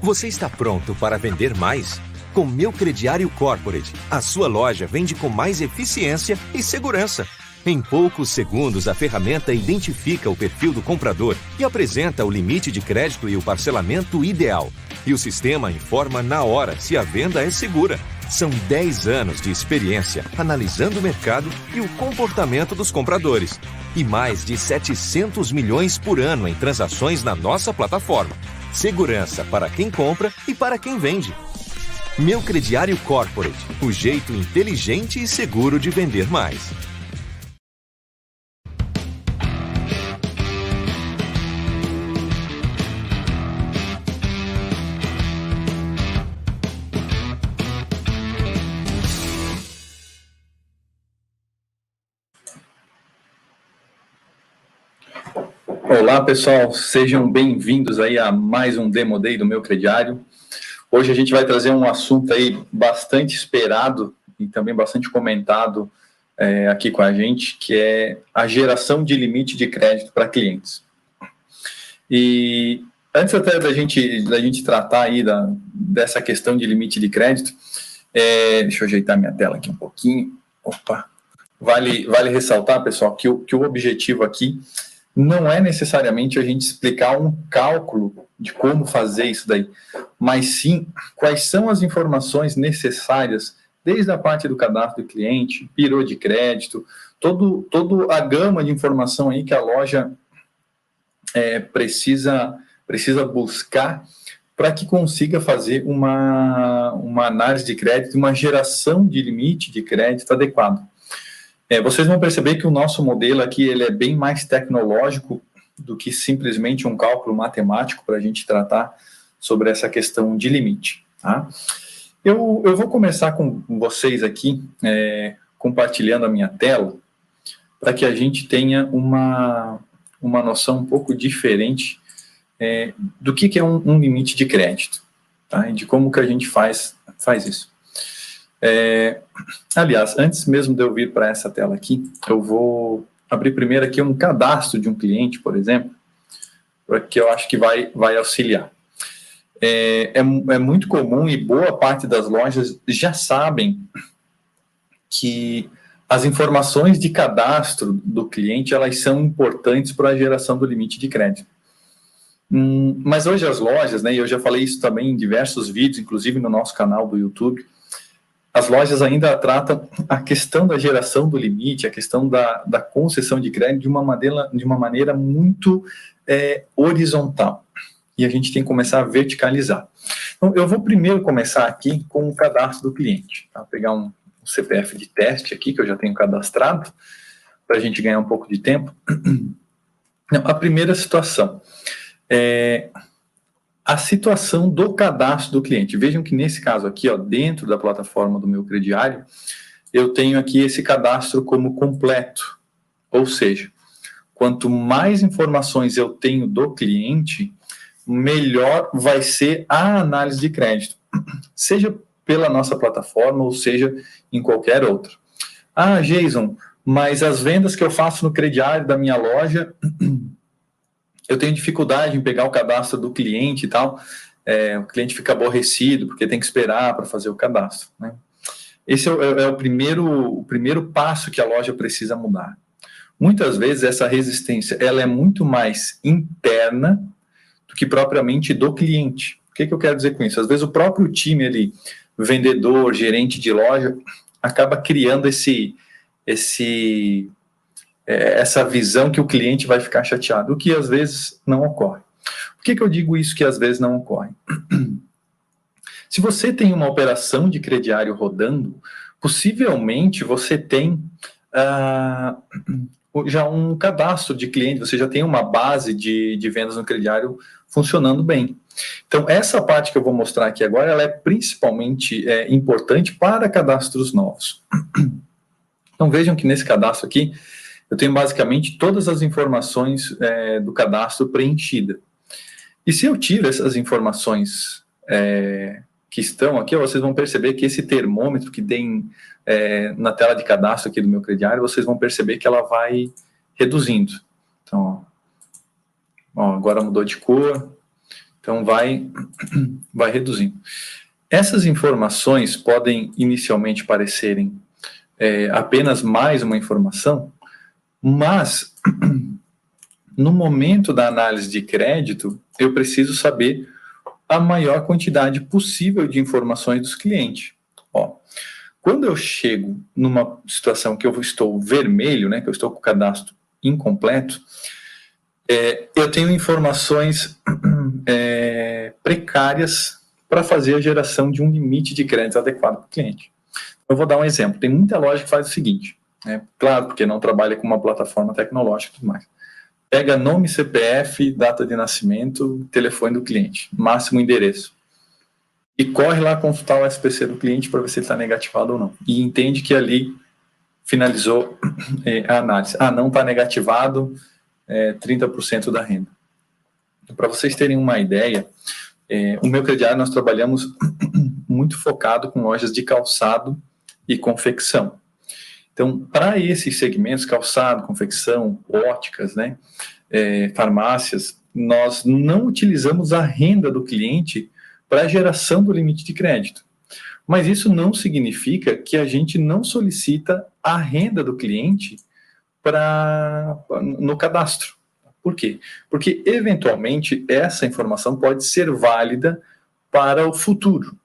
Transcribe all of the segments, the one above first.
Você está pronto para vender mais? Com Meu Crediário Corporate, a sua loja vende com mais eficiência e segurança. Em poucos segundos, a ferramenta identifica o perfil do comprador e apresenta o limite de crédito e o parcelamento ideal. E o sistema informa na hora se a venda é segura. São 10 anos de experiência analisando o mercado e o comportamento dos compradores. E mais de 700 milhões por ano em transações na nossa plataforma. Segurança para quem compra e para quem vende. Meu Crediário Corporate, o jeito inteligente e seguro de vender mais. Olá pessoal, sejam bem-vindos aí a mais um Demo Day do Meu Crediário. Hoje a gente vai trazer um assunto aí bastante esperado e também bastante comentado aqui com a gente, que é a geração de limite de crédito para clientes. E antes até da gente tratar aí dessa questão de limite de crédito, deixa eu ajeitar minha tela aqui um pouquinho. Opa! Vale ressaltar, pessoal, que o objetivo aqui não é necessariamente a gente explicar um cálculo de como fazer isso daí, mas sim quais são as informações necessárias, desde a parte do cadastro do cliente, perô de crédito, toda a gama de informação aí que a loja precisa buscar para que consiga fazer uma análise de crédito, uma geração de limite de crédito adequado. Vocês vão perceber que o nosso modelo aqui ele é bem mais tecnológico do que simplesmente um cálculo matemático para a gente tratar sobre essa questão de limite. Tá? Eu vou começar com vocês aqui, compartilhando a minha tela, para que a gente tenha uma noção um pouco diferente do que é um limite de crédito, tá? E de como que a gente faz isso. Aliás, antes mesmo de eu vir para essa tela aqui, eu vou abrir primeiro aqui um cadastro de um cliente, por exemplo, porque eu acho que vai auxiliar. É muito comum e boa parte das lojas já sabem que as informações de cadastro do cliente elas são importantes para a geração do limite de crédito. Mas hoje as lojas, né, e eu já falei isso também em diversos vídeos, inclusive no nosso canal do YouTube, as lojas ainda tratam a questão da geração do limite, a questão da concessão de crédito de uma maneira muito horizontal. E a gente tem que começar a verticalizar. Então, eu vou primeiro começar aqui com o cadastro do cliente. Tá? Vou pegar um CPF de teste aqui, que eu já tenho cadastrado, para a gente ganhar um pouco de tempo. A primeira situação a situação do cadastro do cliente. Vejam que nesse caso aqui, ó, dentro da plataforma do Meu Crediário, eu tenho aqui esse cadastro como completo. Ou seja, quanto mais informações eu tenho do cliente, melhor vai ser a análise de crédito. Seja pela nossa plataforma ou seja em qualquer outra. Ah, Jason, mas as vendas que eu faço no crediário da minha loja... eu tenho dificuldade em pegar o cadastro do cliente e tal, o cliente fica aborrecido porque tem que esperar para fazer o cadastro, né? Esse é o primeiro passo que a loja precisa mudar. Muitas vezes essa resistência ela é muito mais interna do que propriamente do cliente. O que eu quero dizer com isso? Às vezes o próprio time ali, vendedor, gerente de loja, acaba criando essa visão que o cliente vai ficar chateado, o que às vezes não ocorre. Por que eu digo isso que às vezes não ocorre? Se você tem uma operação de crediário rodando, possivelmente você tem já um cadastro de cliente, você já tem uma base de vendas no crediário funcionando bem. Então, essa parte que eu vou mostrar aqui agora, ela é principalmente importante para cadastros novos. Então, vejam que nesse cadastro aqui, eu tenho basicamente todas as informações do cadastro preenchida. E se eu tiro essas informações que estão aqui, vocês vão perceber que esse termômetro que tem na tela de cadastro aqui do Meu Crediário, vocês vão perceber que ela vai reduzindo. Então, ó, agora mudou de cor. Então, vai reduzindo. Essas informações podem inicialmente parecerem apenas mais uma informação, mas no momento da análise de crédito, eu preciso saber a maior quantidade possível de informações dos clientes. Ó, quando eu chego numa situação que eu estou vermelho, né, que eu estou com o cadastro incompleto, eu tenho informações precárias para fazer a geração de um limite de crédito adequado para o cliente. Eu vou dar um exemplo. Tem muita loja que faz o seguinte, né, claro, porque não trabalha com uma plataforma tecnológica e tudo mais. Pega nome, CPF, data de nascimento, telefone do cliente, máximo endereço. E corre lá consultar o SPC do cliente para ver se ele está negativado ou não. E entende que ali finalizou a análise. Não está negativado, 30% da renda. Para vocês terem uma ideia, o meu crediário nós trabalhamos muito focado com lojas de calçado e confecção. Então, para esses segmentos, calçado, confecção, óticas, né, farmácias, nós não utilizamos a renda do cliente para a geração do limite de crédito. Mas isso não significa que a gente não solicita a renda do cliente no cadastro. Por quê? Porque, eventualmente, essa informação pode ser válida para o futuro.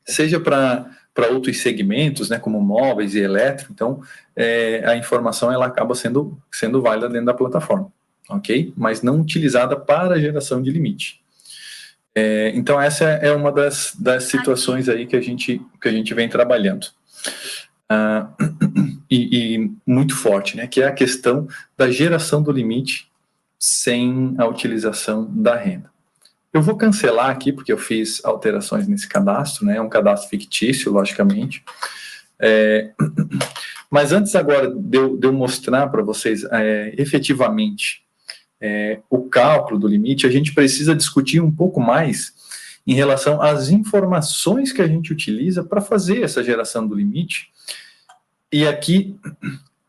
Seja para outros segmentos, né, como móveis e elétrico, então a informação ela acaba sendo válida dentro da plataforma, ok? Mas não utilizada para a geração de limite. Então essa é uma das situações aí que a gente vem trabalhando. E muito forte, né, que é a questão da geração do limite sem a utilização da renda. Eu vou cancelar aqui, porque eu fiz alterações nesse cadastro, né? É um cadastro fictício, logicamente. Mas antes agora de eu mostrar para vocês efetivamente o cálculo do limite, a gente precisa discutir um pouco mais em relação às informações que a gente utiliza para fazer essa geração do limite. E aqui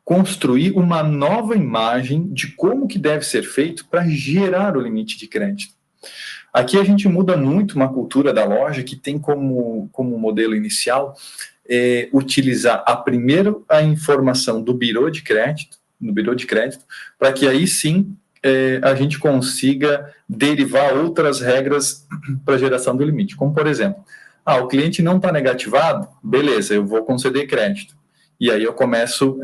construir uma nova imagem de como que deve ser feito para gerar o limite de crédito. Aqui a gente muda muito uma cultura da loja que tem como modelo inicial utilizar primeiro a informação do birô de crédito, para que aí sim a gente consiga derivar outras regras para a geração do limite. Como, por exemplo, o cliente não está negativado, beleza, eu vou conceder crédito. E aí eu começo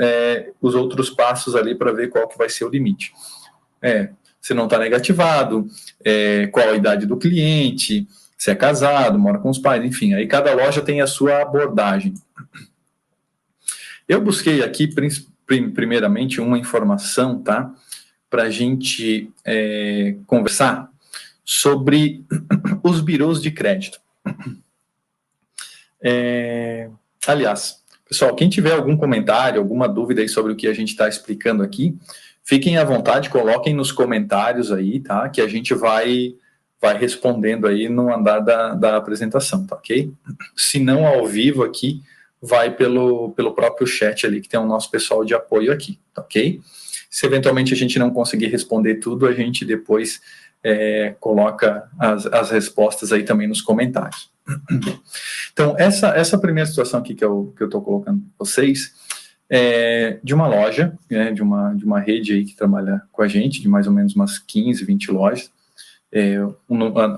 os outros passos ali para ver qual que vai ser o limite. Se não está negativado, qual a idade do cliente, se é casado, mora com os pais, enfim, aí cada loja tem a sua abordagem. Eu busquei aqui, primeiramente, uma informação, tá, para a gente conversar sobre os birôs de crédito. Aliás, pessoal, quem tiver algum comentário, alguma dúvida aí sobre o que a gente está explicando aqui, fiquem à vontade, coloquem nos comentários aí, tá? Que a gente vai respondendo aí no andar da apresentação, tá ok? Se não ao vivo aqui, vai pelo próprio chat ali, que tem o nosso pessoal de apoio aqui, tá ok? Se eventualmente a gente não conseguir responder tudo, a gente depois coloca as respostas aí também nos comentários. Então, essa primeira situação aqui que eu estou colocando para vocês de uma loja, de uma rede aí que trabalha com a gente, de mais ou menos umas 15, 20 lojas.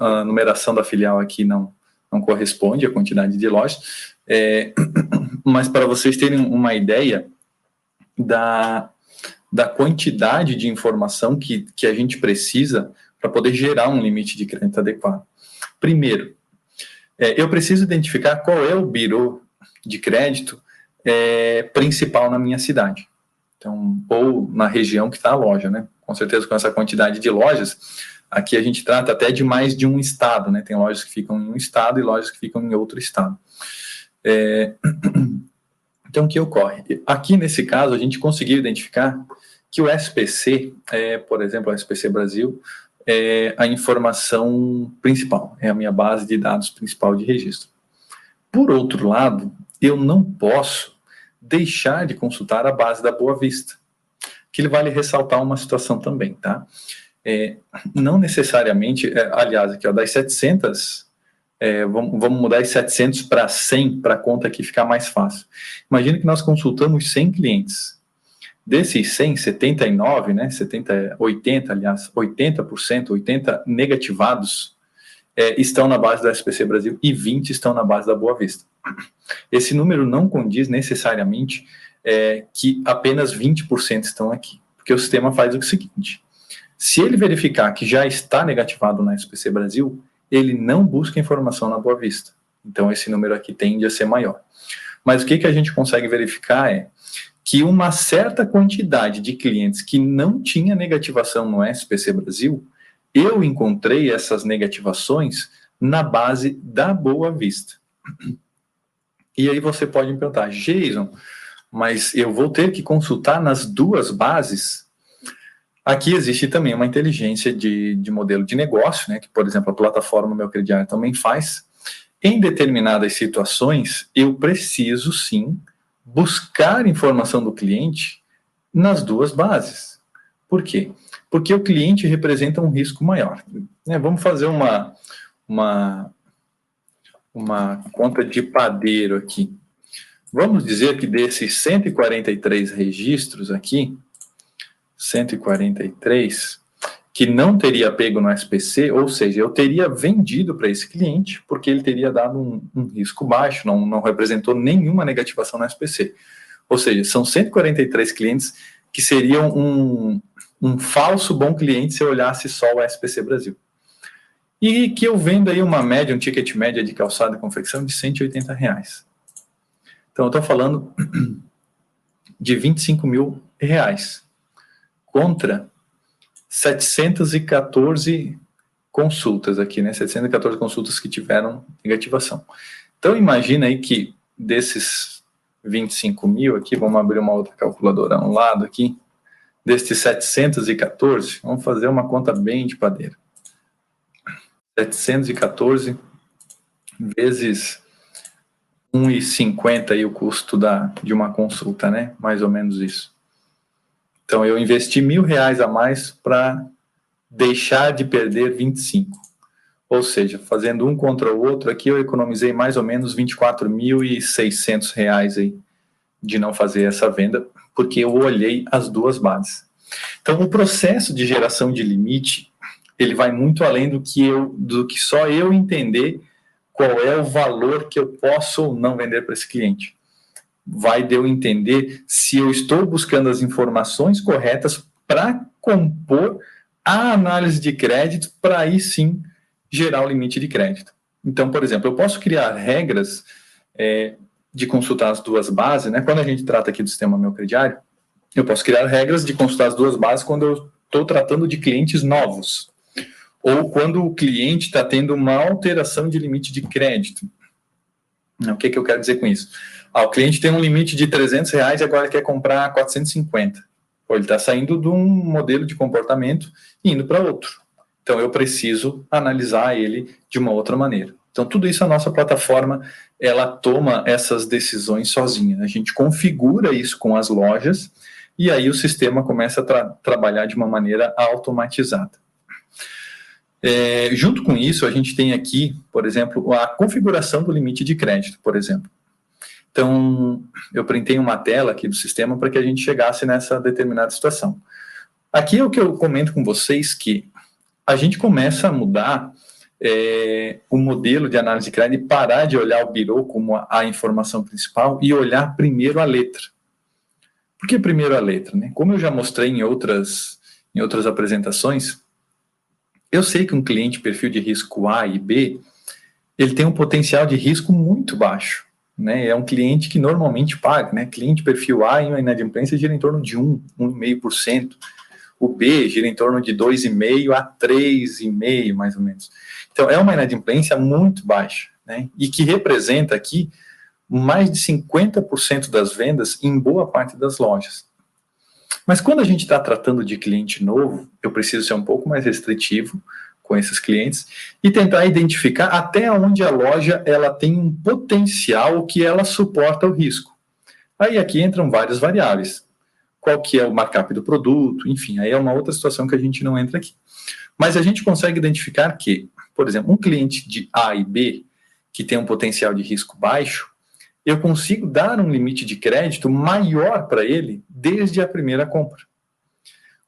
A numeração da filial aqui não corresponde à quantidade de lojas, mas para vocês terem uma ideia da quantidade de informação que a gente precisa para poder gerar um limite de crédito adequado. Primeiro, eu preciso identificar qual é o birô de crédito principal na minha cidade. Então, ou na região que está a loja, né? Com certeza, com essa quantidade de lojas, aqui a gente trata até de mais de um estado, né? Tem lojas que ficam em um estado e lojas que ficam em outro estado. Então, o que ocorre? Aqui, nesse caso, a gente conseguiu identificar que o SPC, por exemplo, o SPC Brasil, é a informação principal, é a minha base de dados principal de registro. Por outro lado, eu não posso deixar de consultar a base da Boa Vista, que vale ressaltar uma situação também, tá? não necessariamente, aliás, aqui, ó, das 700, vamos mudar as 700 para 100, para a conta aqui ficar mais fácil. Imagina que nós consultamos 100 clientes. Desses 100, 79, né, 80, aliás, 80%, 80 negativados, estão na base da SPC Brasil e 20 estão na base da Boa Vista. Esse número não condiz necessariamente que apenas 20% estão aqui, porque o sistema faz o seguinte: se ele verificar que já está negativado na SPC Brasil, ele não busca informação na Boa Vista. Então, esse número aqui tende a ser maior. Mas o que a gente consegue verificar é que uma certa quantidade de clientes que não tinha negativação no SPC Brasil, eu encontrei essas negativações na base da Boa Vista. E aí você pode me perguntar, Jason, mas eu vou ter que consultar nas duas bases? Aqui existe também uma inteligência de modelo de negócio, né, que, por exemplo, a plataforma Meu Crediário também faz. Em determinadas situações, eu preciso, sim, buscar informação do cliente nas duas bases. Por quê? Porque o cliente representa um risco maior. Vamos fazer uma conta de padeiro aqui. Vamos dizer que desses 143 registros aqui, 143, que não teria pego no SPC, ou seja, eu teria vendido para esse cliente, porque ele teria dado um risco baixo, não representou nenhuma negativação no SPC. Ou seja, são 143 clientes que seriam um falso bom cliente se eu olhasse só o SPC Brasil. E que eu vendo aí uma média, um ticket média de calçado e confecção de R$180. Então, eu estou falando de R$25 mil, contra 714 consultas aqui, né? 714 consultas que tiveram negativação. Então, imagina aí que desses 25 mil aqui, vamos abrir uma outra calculadora a um lado aqui, destes 714, vamos fazer uma conta bem de padeiro. 714 vezes 1,50 aí o custo de uma consulta, né? Mais ou menos isso. Então, eu investi R$1.000 a mais para deixar de perder 25. Ou seja, fazendo um contra o outro aqui, eu economizei mais ou menos R$24.600 aí de não fazer essa venda, porque eu olhei as duas bases. Então, o processo de geração de limite, ele vai muito além do que só eu entender qual é o valor que eu posso ou não vender para esse cliente. Vai de eu entender se eu estou buscando as informações corretas para compor a análise de crédito, para aí sim gerar o limite de crédito. Então, por exemplo, eu posso criar regras de consultar as duas bases, né? Quando a gente trata aqui do sistema Meu Crediário, eu posso criar regras de consultar as duas bases quando eu estou tratando de clientes novos, ou quando o cliente está tendo uma alteração de limite de crédito. O que eu quero dizer com isso? O cliente tem um limite de R$300 e agora ele quer comprar 450. Ele está saindo de um modelo de comportamento e indo para outro. Então, eu preciso analisar ele de uma outra maneira. Então, tudo isso a nossa plataforma, ela toma essas decisões sozinha. A gente configura isso com as lojas e aí o sistema começa a trabalhar de uma maneira automatizada. Junto com isso, a gente tem aqui, por exemplo, a configuração do limite de crédito, por exemplo. Então, eu printei uma tela aqui do sistema para que a gente chegasse nessa determinada situação. Aqui é o que eu comento com vocês, que a gente começa a mudar o modelo de análise de crédito e parar de olhar o birô como a informação principal e olhar primeiro a letra. Por que primeiro a letra, né? Como eu já mostrei em outras apresentações, eu sei que um cliente perfil de risco A e B, ele tem um potencial de risco muito baixo. Né, é um cliente que normalmente paga, né? Cliente perfil A em uma inadimplência gira em torno de 1,5%. O B gira em torno de 2,5% a 3,5%, mais ou menos. Então, é uma inadimplência muito baixa, né? E que representa aqui mais de 50% das vendas em boa parte das lojas. Mas quando a gente está tratando de cliente novo, eu preciso ser um pouco mais restritivo com esses clientes e tentar identificar até onde a loja ela tem um potencial que ela suporta o risco. Aí aqui entram várias variáveis. qual que é o markup do produto, enfim, aí é uma outra situação que a gente não entra aqui. Mas a gente consegue identificar que, por exemplo, um cliente de A e B, que tem um potencial de risco baixo, eu consigo dar um limite de crédito maior para ele desde a primeira compra.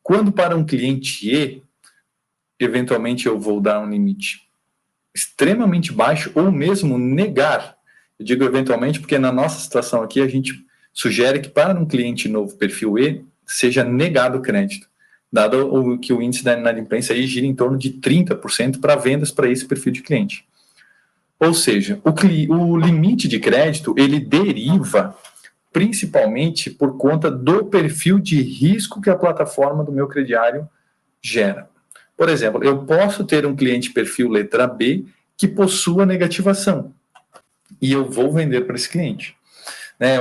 Quando para um cliente E, eventualmente eu vou dar um limite extremamente baixo ou mesmo negar. Eu digo eventualmente porque na nossa situação aqui a gente sugere que para um cliente novo perfil E seja negado o crédito, dado que o índice da inadimplência aí gira em torno de 30% para vendas para esse perfil de cliente. Ou seja, o limite de crédito ele deriva principalmente por conta do perfil de risco que a plataforma do meu crediário gera. Por exemplo, eu posso ter um cliente perfil letra B que possua negativação e eu vou vender para esse cliente.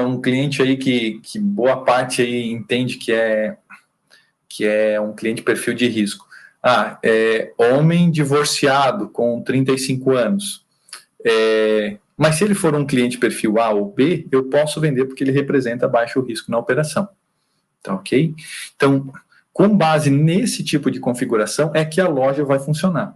Um cliente aí que boa parte aí entende que é um cliente perfil de risco. É homem divorciado com 35 anos. Mas se ele for um cliente perfil A ou B, eu posso vender porque ele representa baixo risco na operação. Tá ok? Então, com base nesse tipo de configuração é que a loja vai funcionar.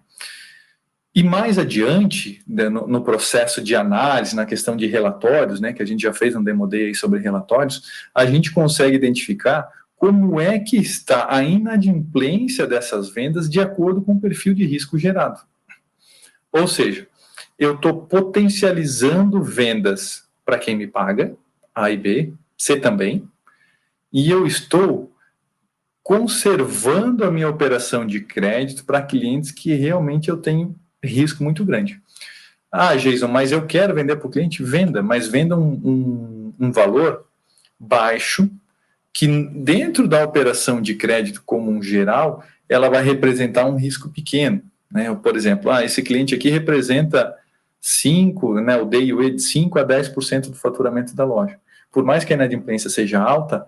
E mais adiante, no processo de análise, na questão de relatórios, que a gente já fez um demo day aí sobre relatórios, a gente consegue identificar como é que está a inadimplência dessas vendas de acordo com o perfil de risco gerado. Ou seja, eu estou potencializando vendas para quem me paga, A e B, C também, e eu estou conservando a minha operação de crédito para clientes que realmente eu tenho risco muito grande. Jason, mas eu quero vender para o cliente? Venda, mas venda um valor baixo, que dentro da operação de crédito comum geral, ela vai representar um risco pequeno. Por exemplo, esse cliente aqui representa 5, o D e o E de 5 a 10% do faturamento da loja. Por mais que a inadimplência seja alta,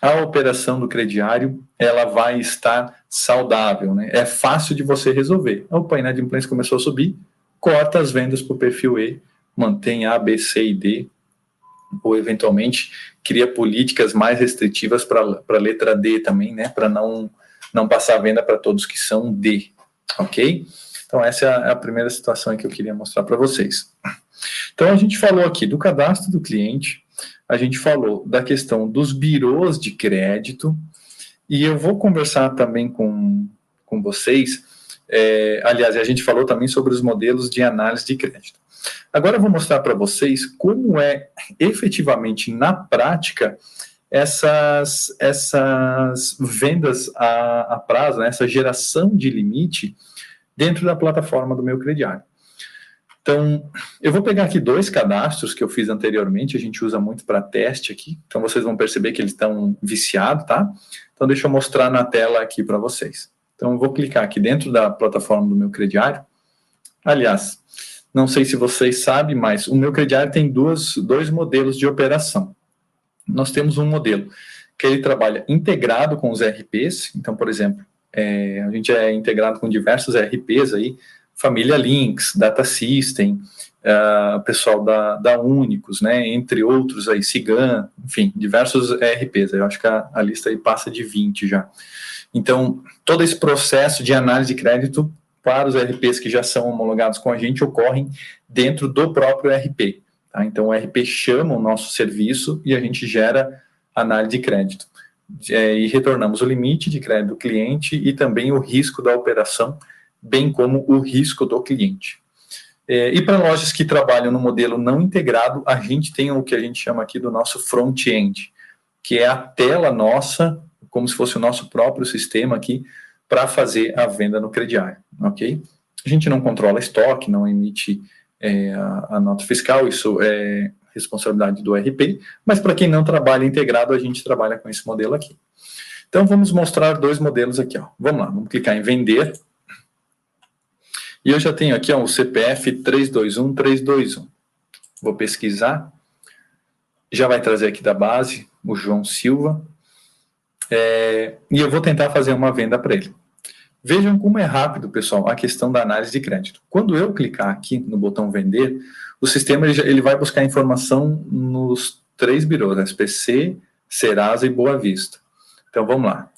a operação do crediário ela vai estar saudável. É fácil de você resolver. Opa, a inadimplência começou a subir, corta as vendas para o perfil E, mantém A, B, C e D, ou eventualmente cria políticas mais restritivas para a letra D também, para não passar a venda para todos que são D, ok? Então essa é a primeira situação que eu queria mostrar para vocês. Então a gente falou aqui do cadastro do cliente, a gente falou da questão dos birôs de crédito, e eu vou conversar também com vocês, aliás, a gente falou também sobre os modelos de análise de crédito. Agora eu vou mostrar para vocês como é efetivamente, na prática, essas vendas a prazo, essa geração de limite dentro da plataforma do meu crediário. Então, eu vou pegar aqui 2 cadastros que eu fiz anteriormente, a gente usa muito para teste aqui, então vocês vão perceber que eles estão viciados, tá? Então, deixa eu mostrar na tela aqui para vocês. Então, eu vou clicar aqui dentro da plataforma do meu crediário. Aliás, não sei se vocês sabem, mas o meu crediário tem dois modelos de operação. Nós temos um modelo que ele trabalha integrado com os ERPs, então, por exemplo, a gente é integrado com diversos ERPs aí, Família Links, Data System, pessoal da Únicos, entre outros aí, Cigan, enfim, diversos ERPs, eu acho que a lista aí passa de 20 já. Então, todo esse processo de análise de crédito para os ERPs que já são homologados com a gente ocorrem dentro do próprio ERP. Tá? Então, o ERP chama o nosso serviço e a gente gera análise de crédito. E retornamos o limite de crédito do cliente e também o risco da operação, bem como o risco do cliente. E para lojas que trabalham no modelo não integrado, a gente tem o que a gente chama aqui do nosso front-end, que é a tela nossa, como se fosse o nosso próprio sistema aqui, para fazer a venda no crediário, ok? A gente não controla estoque, não emite a nota fiscal, isso é responsabilidade do ERP, mas para quem não trabalha integrado, a gente trabalha com esse modelo aqui. Então, vamos mostrar 2 modelos aqui, ó. Vamos lá, vamos clicar em vender. E eu já tenho aqui o CPF 321321. Vou pesquisar. Já vai trazer aqui da base o João Silva. E eu vou tentar fazer uma venda para ele. Vejam como é rápido, pessoal, a questão da análise de crédito. Quando eu clicar aqui no botão vender, o sistema ele vai buscar informação nos 3 birôs, SPC, Serasa e Boa Vista. Então, vamos lá.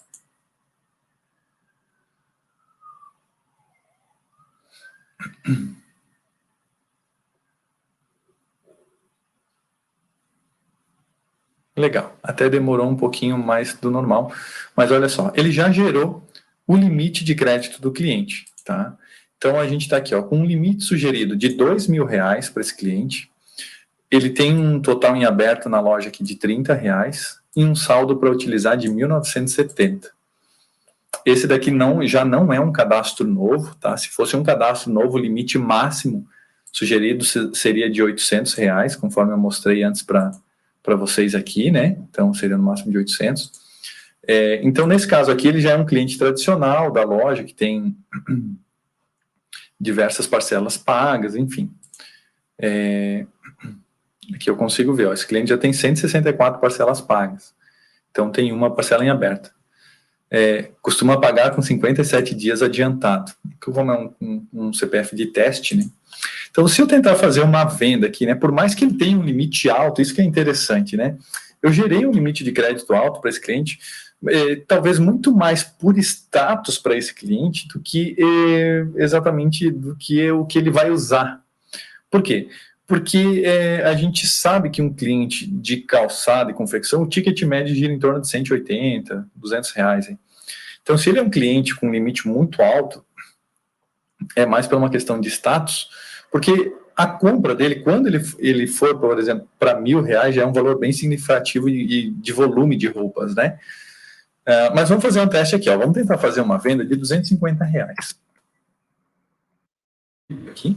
Legal, até demorou um pouquinho mais do normal, mas olha só, ele já gerou o limite de crédito do cliente, tá? Então, a gente está aqui, ó, com um limite sugerido de R$2.000 para esse cliente. Ele tem um total em aberto na loja aqui de R$30 e um saldo para utilizar de 1.970. Esse daqui já não é um cadastro novo, tá? Se fosse um cadastro novo, o limite máximo sugerido seria de R$800, conforme eu mostrei antes para vocês aqui, né? Então, seria no máximo de 800. Então, nesse caso aqui, ele já é um cliente tradicional da loja, que tem diversas parcelas pagas, enfim. Aqui eu consigo ver, ó, esse cliente já tem 164 parcelas pagas. Então, tem uma parcela em aberta. Costuma pagar com 57 dias adiantado. Como é um CPF de teste, né? Então, se eu tentar fazer uma venda aqui, né, por mais que ele tenha um limite alto, isso que é interessante, né? Eu gerei um limite de crédito alto para esse cliente, talvez muito mais por status para esse cliente do que exatamente do que o que ele vai usar. Por quê? Porque a gente sabe que um cliente de calçado e confecção, o ticket médio gira em torno de 180, R$200. Hein? Então, se ele é um cliente com um limite muito alto, é mais por uma questão de status, porque a compra dele, quando ele for, por exemplo, para R$1.000, já é um valor bem significativo de volume de roupas, né? Mas vamos fazer um teste aqui, ó. Vamos tentar fazer uma venda de R$250. Aqui,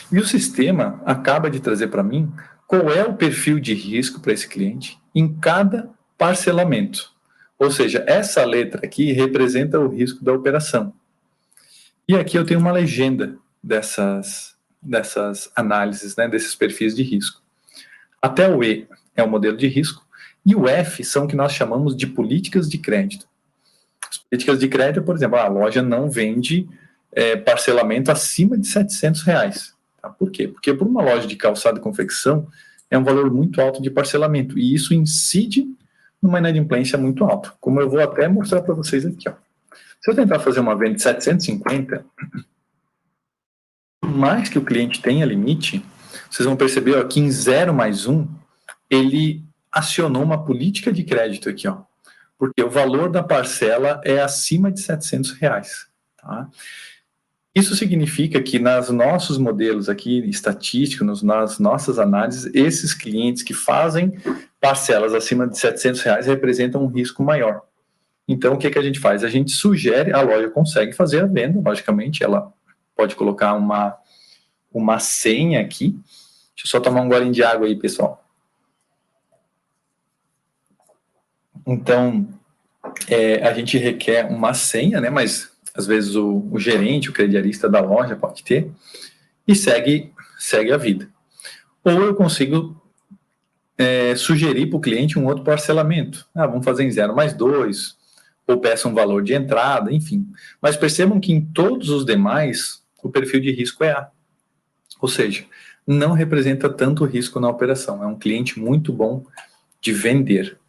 e o sistema acaba de trazer para mim qual é o perfil de risco para esse cliente em cada parcelamento. Ou seja, essa letra aqui representa o risco da operação. E aqui eu tenho uma legenda dessas análises, né, desses perfis de risco. Até o E é o modelo de risco, e o F são o que nós chamamos de políticas de crédito. As políticas de crédito, por exemplo, a loja não vende parcelamento acima de R$700. Tá? Por quê? Porque por uma loja de calçado e confecção é um valor muito alto de parcelamento, e isso incide numa inadimplência muito alta, como eu vou até mostrar para vocês aqui. Ó. Se eu tentar fazer uma venda de 750, por mais que o cliente tenha limite, vocês vão perceber ó, que em 0 mais 1, ele acionou uma política de crédito aqui, ó, porque o valor da parcela é acima de R$700. Tá? Isso significa que nos nossos modelos aqui, estatísticos, nas nossas análises, esses clientes que fazem parcelas acima de R$700 representam um risco maior. Então, o que a gente faz? A gente sugere, a loja consegue fazer a venda, logicamente, ela pode colocar uma senha aqui. Deixa eu só tomar um golinho de água aí, pessoal. Então, a gente requer uma senha, né, mas às vezes o gerente, o crediarista da loja pode ter, e segue a vida. Ou eu consigo sugerir para o cliente um outro parcelamento. Vamos fazer em 0 mais 2, ou peça um valor de entrada, enfim. Mas percebam que em todos os demais, o perfil de risco é A. Ou seja, não representa tanto risco na operação. É um cliente muito bom de vender.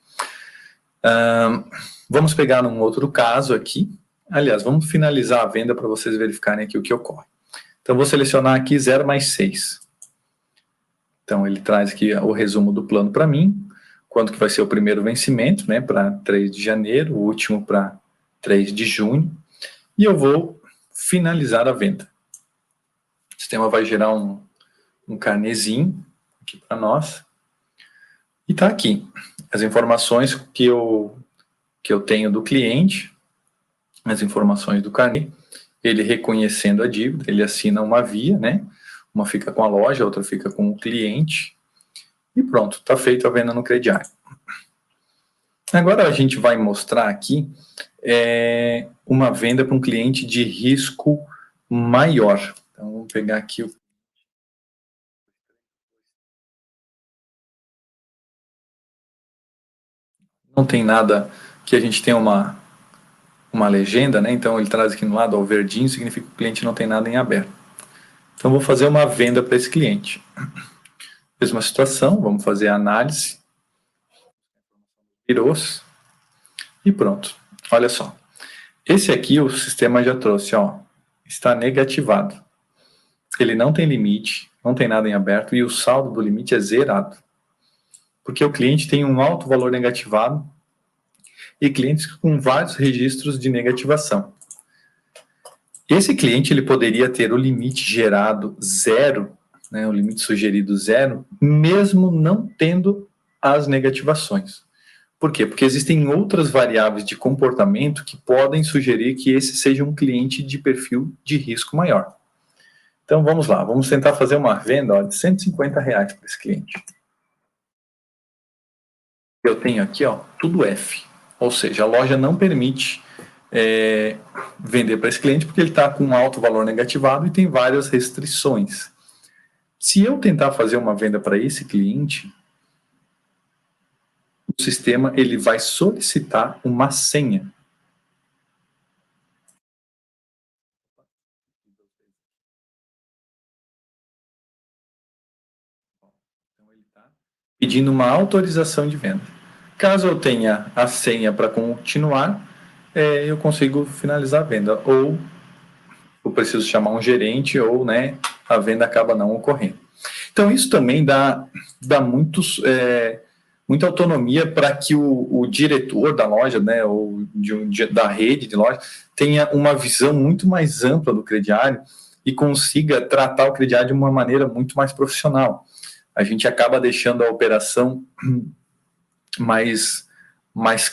Vamos pegar um outro caso aqui. Aliás, vamos finalizar a venda para vocês verificarem aqui o que ocorre. Então, vou selecionar aqui 0 mais 6. Então, ele traz aqui o resumo do plano para mim, quanto que vai ser o primeiro vencimento, né, para 3 de janeiro, o último para 3 de junho, e eu vou finalizar a venda. O sistema vai gerar um carnezinho aqui para nós, e está aqui as informações que eu tenho do cliente, as informações do carnê, ele reconhecendo a dívida, ele assina uma via, né? Uma fica com a loja, a outra fica com o cliente, e pronto, está feita a venda no crediário. Agora a gente vai mostrar aqui uma venda para um cliente de risco maior. Então, vamos pegar aqui o... Não tem nada que a gente tenha uma legenda, né? Então ele traz aqui no lado, ó, o verdinho significa que o cliente não tem nada em aberto. Então vou fazer uma venda para esse cliente. Mesma situação, vamos fazer a análise. Virou-se. E pronto. olha só. Esse aqui o sistema já trouxe, ó, está negativado. Ele não tem limite, não tem nada em aberto e o saldo do limite é zerado. Porque o cliente tem um alto valor negativado e clientes com vários registros de negativação. Esse cliente ele poderia ter o limite gerado zero, né, o limite sugerido zero, mesmo não tendo as negativações. Por quê? Porque existem outras variáveis de comportamento que podem sugerir que esse seja um cliente de perfil de risco maior. Então vamos lá, vamos tentar fazer uma venda ó, de R$150 para esse cliente. Eu tenho aqui ó, tudo F, ou seja, a loja não permite vender para esse cliente porque ele está com um alto valor negativado e tem várias restrições. Se eu tentar fazer uma venda para esse cliente, o sistema ele vai solicitar uma senha. Então ele está pedindo uma autorização de venda. Caso eu tenha a senha para continuar, eu consigo finalizar a venda. Ou eu preciso chamar um gerente, ou né, a venda acaba não ocorrendo. Então isso também dá muita autonomia para que o diretor da loja, né, ou da rede de loja, tenha uma visão muito mais ampla do crediário e consiga tratar o crediário de uma maneira muito mais profissional. A gente acaba deixando a operação mais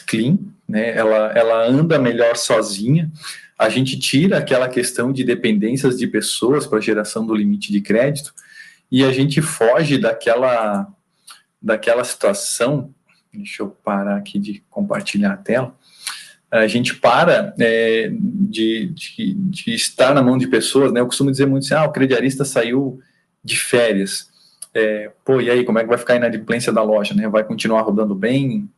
clean, né? Ela anda melhor sozinha. A gente tira aquela questão de dependências de pessoas para a geração do limite de crédito e a gente foge daquela situação. Deixa eu parar aqui de compartilhar a tela. A gente para de estar na mão de pessoas, né? Eu costumo dizer muito assim, o crediarista saiu de férias. E aí, como é que vai ficar a inadimplência da loja, né? Vai continuar rodando bem?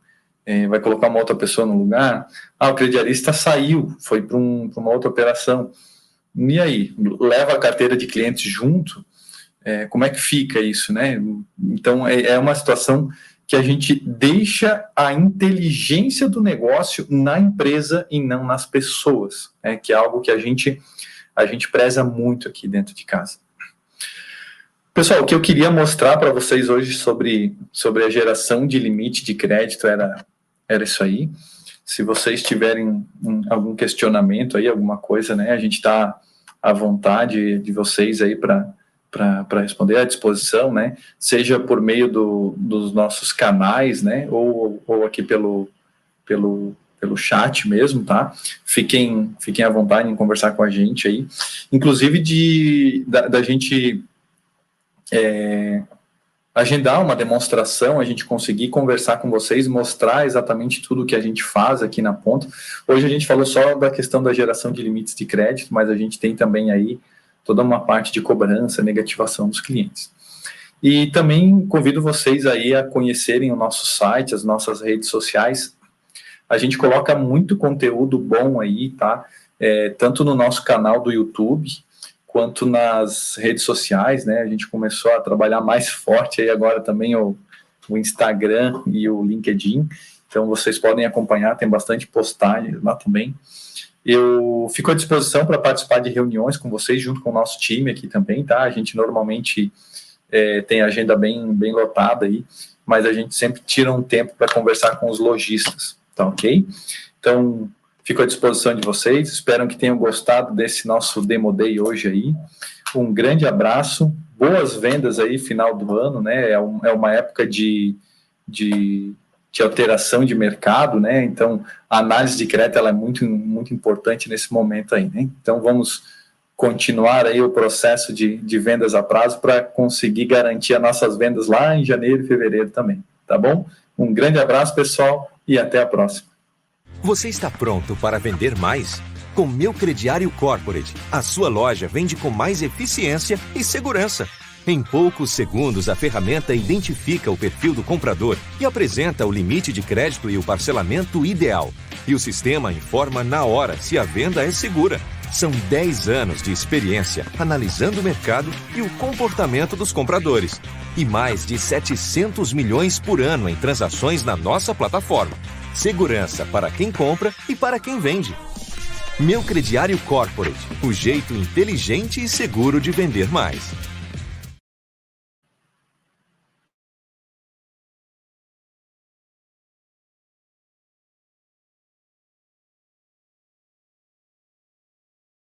Vai colocar uma outra pessoa no lugar? O crediarista saiu, foi para uma outra operação. E aí, leva a carteira de clientes junto? Como é que fica isso, né? Então, é uma situação que a gente deixa a inteligência do negócio na empresa e não nas pessoas, que é algo que a gente preza muito aqui dentro de casa. Pessoal, o que eu queria mostrar para vocês hoje sobre a geração de limite de crédito era isso aí. Se vocês tiverem algum questionamento aí, alguma coisa, né, a gente está à vontade de vocês aí para responder, à disposição, né, seja por meio dos nossos canais, né, ou aqui pelo chat mesmo, tá? Fiquem à vontade em conversar com a gente aí, inclusive da gente agendar uma demonstração, a gente conseguir conversar com vocês, mostrar exatamente tudo que a gente faz aqui na Ponto. Hoje a gente falou só da questão da geração de limites de crédito, mas a gente tem também aí toda uma parte de cobrança, negativação dos clientes. E também convido vocês aí a conhecerem o nosso site, as nossas redes sociais. A gente coloca muito conteúdo bom aí, tá? Tanto no nosso canal do YouTube, quanto nas redes sociais, né? A gente começou a trabalhar mais forte aí agora também o Instagram e o LinkedIn. Então, vocês podem acompanhar, tem bastante postagem lá também. Eu fico à disposição para participar de reuniões com vocês, junto com o nosso time aqui também, tá? A gente normalmente tem agenda bem lotada aí, mas a gente sempre tira um tempo para conversar com os lojistas, tá ok? Então, fico à disposição de vocês, espero que tenham gostado desse nosso Demo Day hoje aí. Um grande abraço, boas vendas aí, final do ano, né? É uma época de alteração de mercado, né? Então, a análise de crédito ela é muito, muito importante nesse momento aí, né? Então, vamos continuar aí o processo de vendas a prazo para conseguir garantir as nossas vendas lá em janeiro e fevereiro também, tá bom? Um grande abraço, pessoal, e até a próxima. Você está pronto para vender mais? Com Meu Crediário Corporate, a sua loja vende com mais eficiência e segurança. Em poucos segundos, a ferramenta identifica o perfil do comprador e apresenta o limite de crédito e o parcelamento ideal. E o sistema informa na hora se a venda é segura. São 10 anos de experiência analisando o mercado e o comportamento dos compradores. E mais de 700 milhões por ano em transações na nossa plataforma. segurança para quem compra e para quem vende. Meu Crediário Corporate, o jeito inteligente e seguro de vender mais.